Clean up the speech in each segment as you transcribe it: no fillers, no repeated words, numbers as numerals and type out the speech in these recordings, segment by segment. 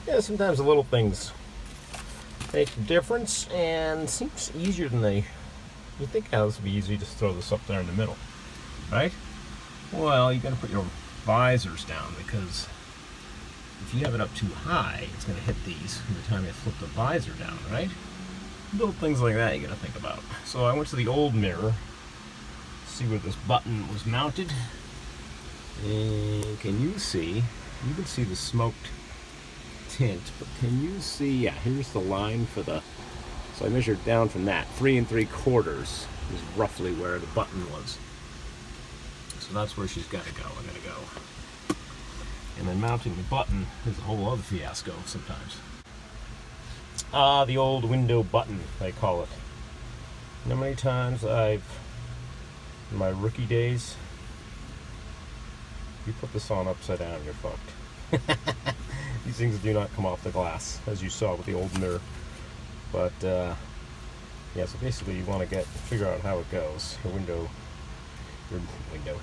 Yeah, sometimes the little things make a difference, and seems easier than you think. How this would be easy, just throw this up there in the middle, right? Well, you got to put your visors down, because if you have it up too high, it's going to hit these by the time you flip the visor down, right? Little things like that you got to think about. So I went to the old mirror, see where this button was mounted, and can you see? You can see the smoked tint, but can you see? Yeah, here's the line for the. So I measured down from that. 3 3/4 is roughly where the button was. So that's where she's got to go. I got to go. And then mounting the button is a whole other fiasco sometimes. The old window button, they call it. You know how many times in my rookie days, you put this on upside down, you're fucked. These things do not come off the glass, as you saw with the old mirror. But, yeah, so basically you want to figure out how it goes.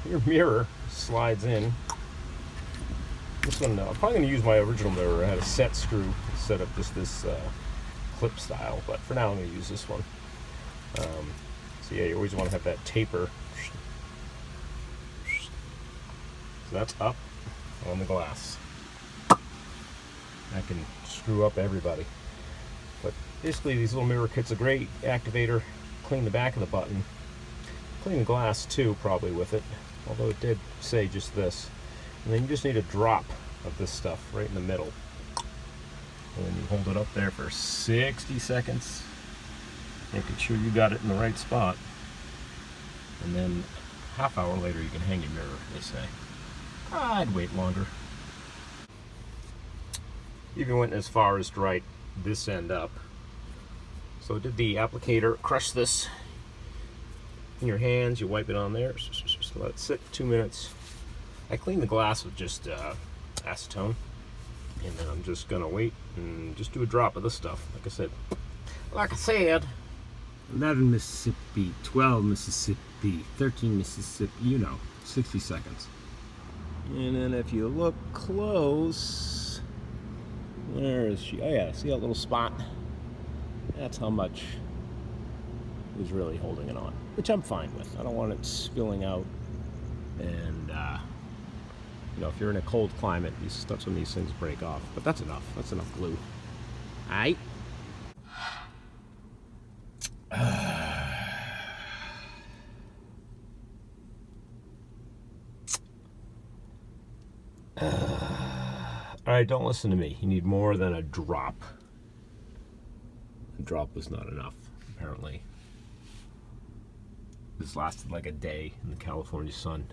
Your mirror slides in. This one, I'm probably going to use my original mirror. I had a set screw instead of just this clip style, but for now I'm going to use this one. So yeah, you always want to have that taper. So that's up on the glass. That can screw up everybody. But basically these little mirror kits are great. Activator, clean the back of the button. Clean the glass too, probably with it. Although it did say just this. And then you just need a drop of this stuff right in the middle. And then you hold it up there for 60 seconds, making sure you got it in the right spot. And then half hour later you can hang your mirror, they say. I'd wait longer. Even went as far as to write this end up. So did the applicator, crush this in your hands, you wipe it on there, just let it sit 2 minutes. I clean the glass with just acetone, and then I'm just gonna wait and just do a drop of this stuff. Like I said, 11 Mississippi, 12 Mississippi, 13 Mississippi, 60 seconds. And then if you look close, where is she? Oh yeah, see that little spot? That's how much is really holding it on, which I'm fine with. I don't want it spilling out. And if you're in a cold climate, that's when these things break off. But that's enough. That's enough glue. All right. All right, don't listen to me. You need more than a drop. A drop was not enough, apparently. This lasted like a day in the California sun.